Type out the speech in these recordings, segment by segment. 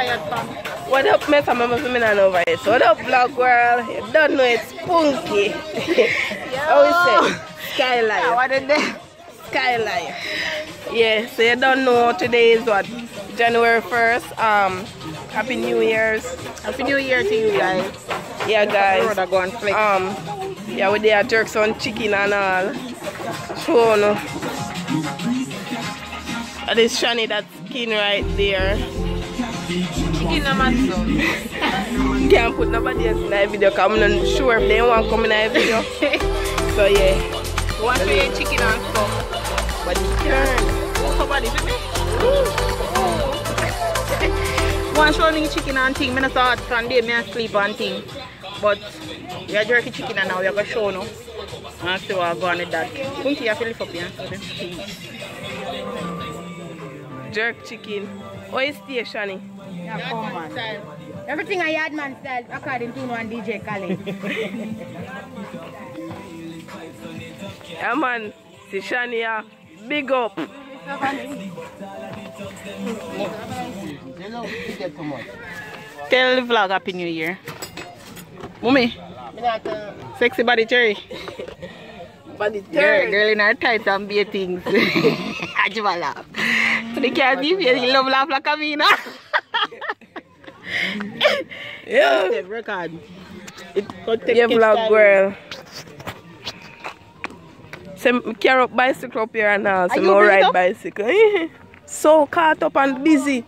tired, fam. What up, mess? I'm over here. So what up, vlog world? You don't know it's spunky. How we say? Skyline. What did they? Skyline. Yeah, so you don't know today is what? January 1st. Happy New Year's. Happy New Year to you guys. Yeah, guys. Yeah, we there jerks on chicken and all. Show no. This Shani, that skin right there. Chicken amasso. Can't put nobody else in that video because I'm not sure if they want to come in that video. So yeah. Want to eat chicken and stuff. But it's turn. Somebody with me? Want to show me chicken and thing. I saw it from there, I sleep and thing. But we are jerky chicken and now we are going to show now. And so I'm going with that. Punky, you have to lift up here. Jerk chicken. Oh, it's Shani. Yeah, come on. Everything I had man style according to one DJ Khaled. Yeah man, see Shani, big up. Tell the vlog Happy New Year. Mommy, sexy body cherry. Body turn. Girl in her tights and beer things. Ajwala. So they can't see you love laugh like a mina. Yeah. Record. Yeah, vlog girl. So I carry up bicycle up here and all. So I ride bicycle. So caught up and busy.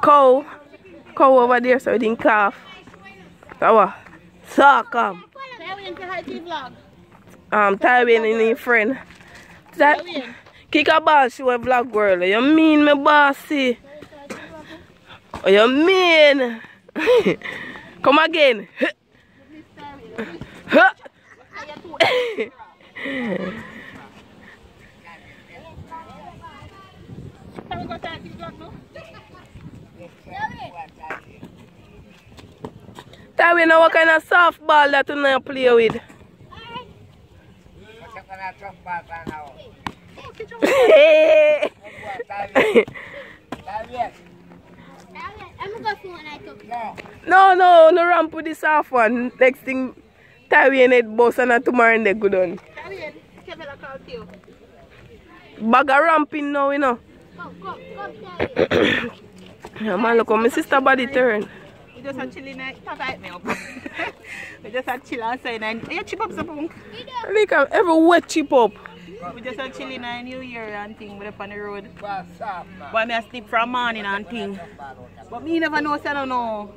Cow over there so I didn't cough. So come. Tywin and his friend. Kick a ball, she was vlog girl. You mean me bossy? Oh, you mean? Come again. Tywin, what kind of softball that you not play with? No ramp with the soft one. Next thing, Tywin head boss and tomorrow they good on. Bag of ramping now, you know. Yeah, man, look how my sister body turn. We just a chilling night. We just a chill outside and you chip up some punk. Look at every wet chip up. We just a chilling night New Year and thing. We're up on the road. But I sleep from morning and thing. But me never know, so I don't know.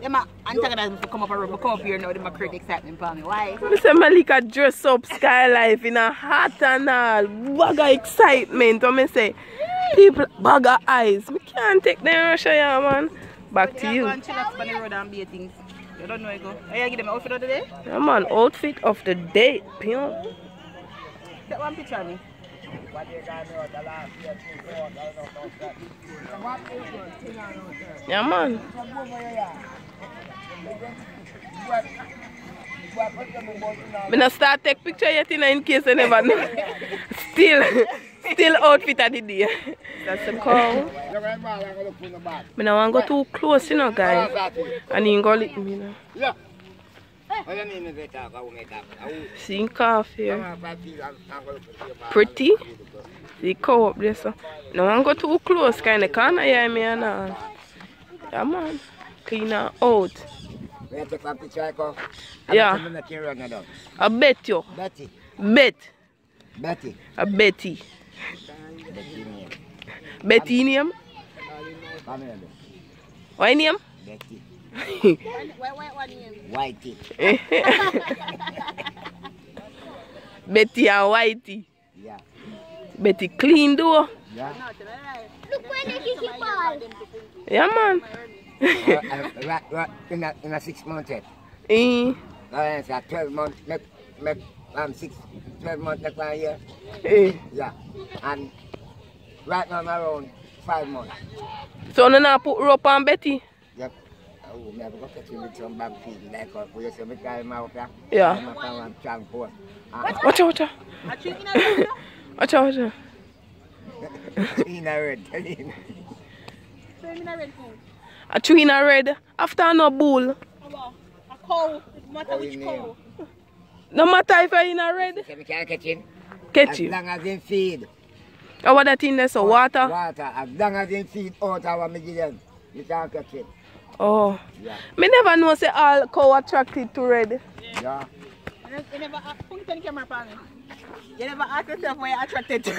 Them antagonists to come up here now, they might create excitement for me. Why? I say Melica dress up Skylife in a hat and all. Bag of excitement. When I say people bag of eyes. We can't take them Russia, yeah, man. Back to you. You don't know I go. Are you give them outfit of the day? Yeah, man, outfit of the day. Pion. Take one picture of me. Yeah, man. I'm not start take picture yet in case I never know. Still outfit of the day. That's the cow. I don't want to go too close, you know, guys. And you go lick me, you know. See calf here. Pretty. See cow up there, so. No one go too close, kind of corner hear me and all. Yeah, man. Clean her out. Yeah. I bet you. Betty. Bet. Betty. A Betty. Betty name? What name? Betty. Whitey. Betty and Whitey. Yeah. Betty clean though. Yeah. Look when they kick it ball. Yeah, man. In a 6 months yet. Eh. It's a 12 months. Make 12 months next 1 year. Eh. Yeah. And right now I'm around 5 months. So you not put rope on Betty? Yep. Oh, I have to catch him with some bad feet. Like for you, so I carry him out there. Yeah. I'm transport. Watch out. Watch out. In a red, tell him. A tree in a red. After no bull. A cow. No matter which cow. No matter if you're in a red. We can't catch him. Catch you. As long as they feed. Oh, what that in there? So water? Water. As long as they feed out our million, you can't catch it. Oh. Yeah. Me never know say all cow attracted to red. Yeah. You never put it on the camera for me. You never ask yourself why you're attracted to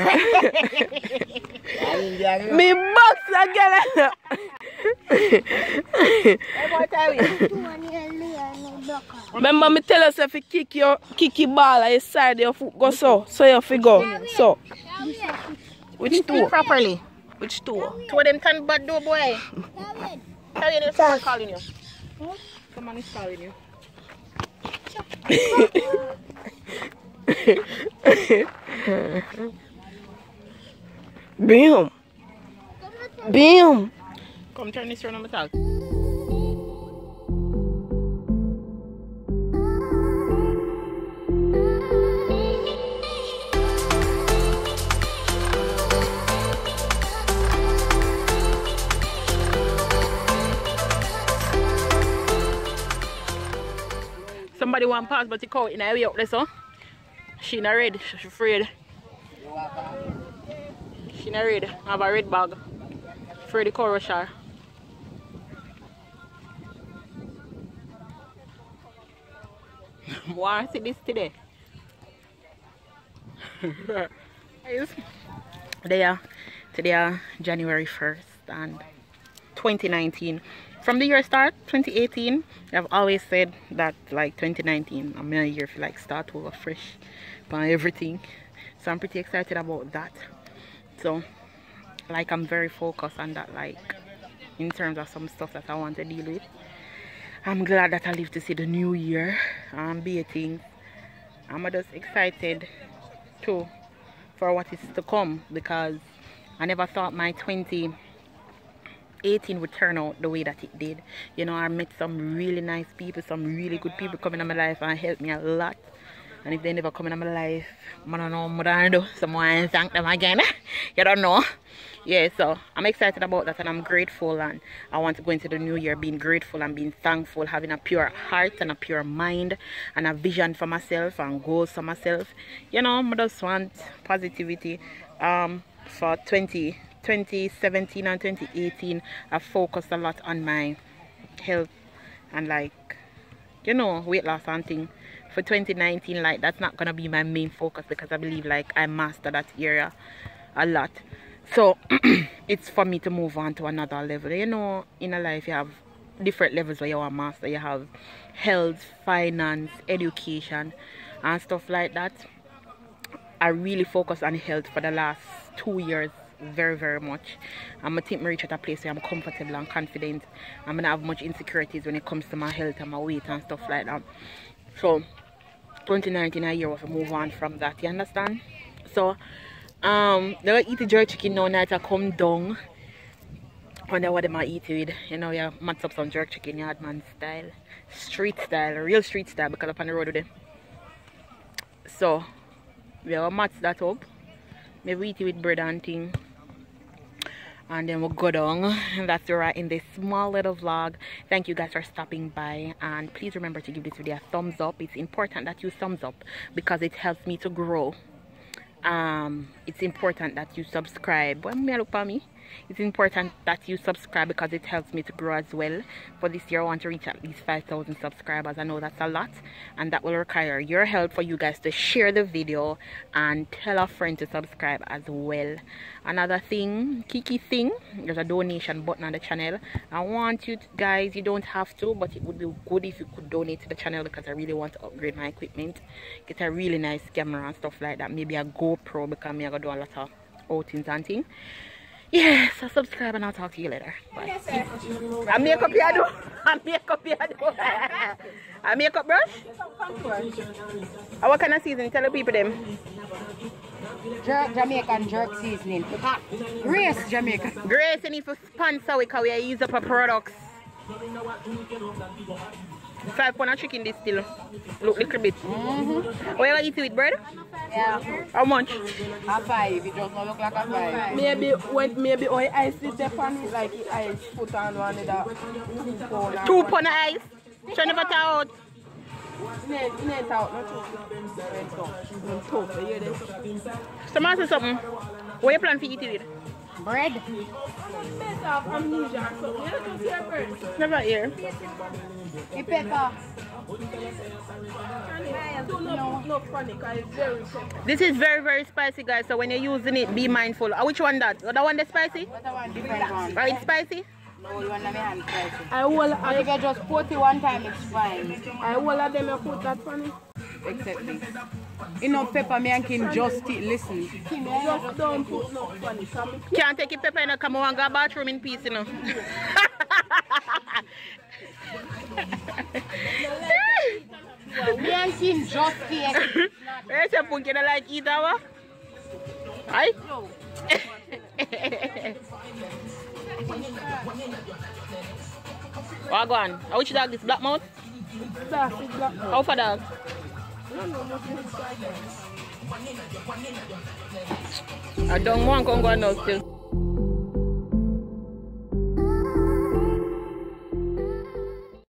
Me box again. Remember me tell us if you kick your ball at your side your foot go so you have to go. So which two? properly. Which two? Two of them turn bad though, boy. Tell you someone calling you. Someone is calling you. Bam. Bam. Come turn this around on my talk. Somebody want pass but the cow in a way up there, so she not red, she's afraid. She not red, I have a red bag. Afraid the cow rush her. Want to see this today? Today January 1st and 2019. From the year start, 2018, I've always said that like 2019, I'm in a year to like start over fresh by everything. So I'm pretty excited about that. So like I'm very focused on that, like in terms of some stuff that I want to deal with. I'm glad that I live to see the new year and be a thing. I'm just excited too for what is to come, because I never thought my 2018 would turn out the way that it did. You know, I met some really nice people, some really good people coming in my life and helped me a lot. And if they never come in my life, I don't know what I do. Someone thank them again. You don't know. Yeah, so I'm excited about that and I'm grateful, and I want to go into the new year being grateful and being thankful, having a pure heart and a pure mind and a vision for myself and goals for myself. You know, I just want positivity. For 2017 and 2018, I focused a lot on my health and like, you know, weight loss and thing. For 2019, like that's not gonna be my main focus, because I believe like I mastered that area a lot. So it's for me to move on to another level. You know, in a life you have different levels where you want to master. You have health, finance, education and stuff like that. I really focused on health for the last 2 years very much. I'm gonna think I reach at a place where I'm comfortable and confident. I'm gonna have much insecurities when it comes to my health and my weight and stuff like that. So 2019 a year was to move on from that, you understand? So they eat the jerk chicken now, night I come down. Wonder what they might eat with. You know, you match up some jerk chicken, yard man style. Street style, real street style, because up on the road with them. So we have match that up. Maybe eat it with bread and thing. And then we'll go down. And that's where I end this small little vlog. Thank you guys for stopping by, and please remember to give this video a thumbs up. It's important that you thumbs up because it helps me to grow. It's important that you subscribe. When me look at me, it's important that you subscribe because it helps me to grow as well. For this year I want to reach at least 5,000 subscribers. I know that's a lot, and that will require your help for you guys to share the video and tell a friend to subscribe as well. Another thing, kiki thing, there's a donation button on the channel. I want you guys, you don't have to, but it would be good if you could donate to the channel, because I really want to upgrade my equipment, get a really nice camera and stuff like that, maybe a GoPro, because I'm gonna do a lot of outings and things. Yeah, so subscribe and I'll talk to you later. Bye. I make up here, I make up here. I make up brush. What kind of seasoning? Tell the people them. Jamaican jerk seasoning. Grace Jamaican. Grace, you need to sponsor because we use up our products. 5 pounds of chicken this still. Look little bit. What you eat with bread? Yeah. How much? A 5. It just not look like a 5. Maybe oil ice is there for me, like the ice put on one of that 2 pounds. 2 pounds of ice? So never thought out? Net out, not tough. You hear this? Someone say something. What you plan to eat with? Bread? Amnesia or something. You don't see a bird. Never hear. The pepper. No funny, because it's very pepper. This is very, very spicy, guys. So when you're using it, be mindful. Which one that? The one that's spicy? That one different one. Right, it's spicy? No, the one that my hand spicy. I will. But if you just put it one time, it's fine. I will have them put that funny. Except this. Enough pepper, me and Kim just listen. Just don't put no funny. Can't take your pepper and come on and go bathroom in peace, you know. Me and Kim just eat. Where's your punk? You don't like eat that? Aye? No. What go on? How much dog this? Black mouth? Black mouth. How for dog? I don't want to go now still.